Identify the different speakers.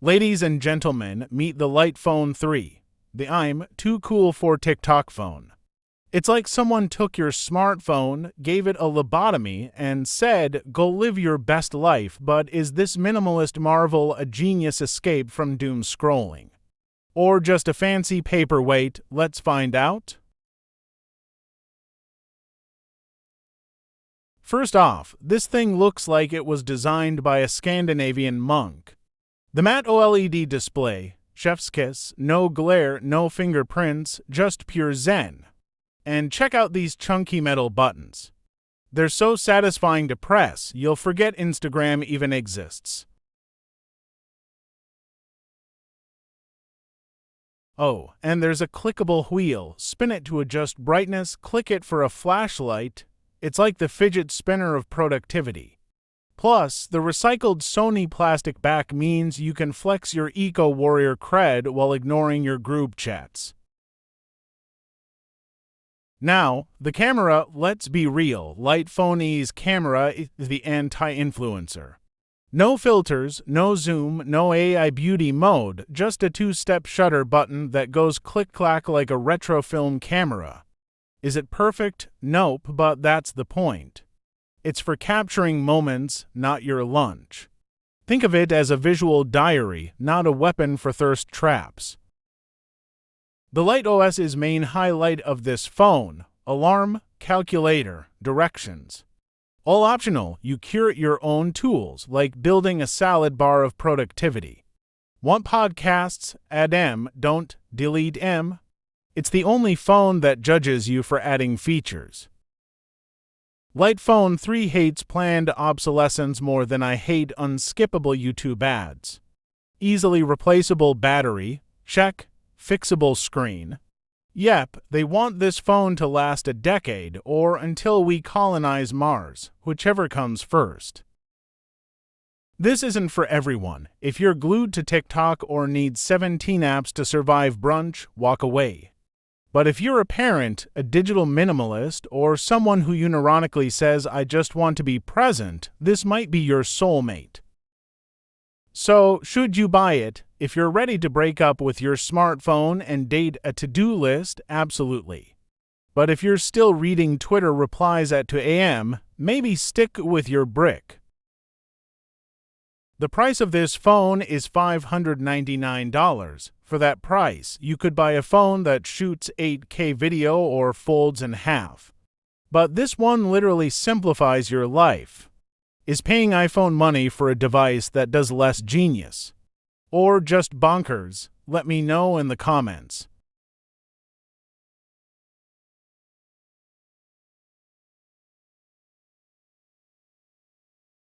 Speaker 1: Ladies and gentlemen, meet the iPhone 3, the I'm too cool for TikTok phone. It's like someone took your smartphone, gave it a lobotomy, and said, go live your best life, but is this minimalist marvel a genius escape from doom scrolling? Or just a fancy paperweight? Let's find out. First off, this thing looks like it was designed by a Scandinavian monk. The matte OLED display, chef's kiss, no glare, no fingerprints, just pure zen. And check out these chunky metal buttons. They're so satisfying to press, you'll forget Instagram even exists. Oh, and there's a clickable wheel. Spin it to adjust brightness, click it for a flashlight. It's like the fidget spinner of productivity. Plus, the recycled Sony plastic back means you can flex your eco-warrior cred while ignoring your group chats. Now, the camera, let's be real, iPhone's camera is the anti-influencer. No filters, no zoom, no AI beauty mode, just a two-step shutter button that goes click-clack like a retro film camera. Is it perfect? Nope, but that's the point. It's for capturing moments, not your lunch. Think of it as a visual diary, not a weapon for thirst traps. The LightOS's main highlight of this phone: alarm, calculator, directions. All optional, you curate your own tools, like building a salad bar of productivity. Want podcasts? Add M, don't delete M. It's the only phone that judges you for adding features. iPhone 3 hates planned obsolescence more than I hate unskippable YouTube ads. Easily replaceable battery, check. Fixable screen. Yep, they want this phone to last a decade or until we colonize Mars, whichever comes first. This isn't for everyone. If you're glued to TikTok or need 17 apps to survive brunch, walk away. But if you're a parent, a digital minimalist, or someone who unironically says, I just want to be present, this might be your soulmate. So, should you buy it? If you're ready to break up with your smartphone and date a to-do list, absolutely. But if you're still reading Twitter replies at 2 a.m., maybe stick with your brick. The price of this phone is $599. For that price, you could buy a phone that shoots 8K video or folds in half. But this one literally simplifies your life. Is paying iPhone money for a device that does less genius? Or just bonkers? Let me know in the comments.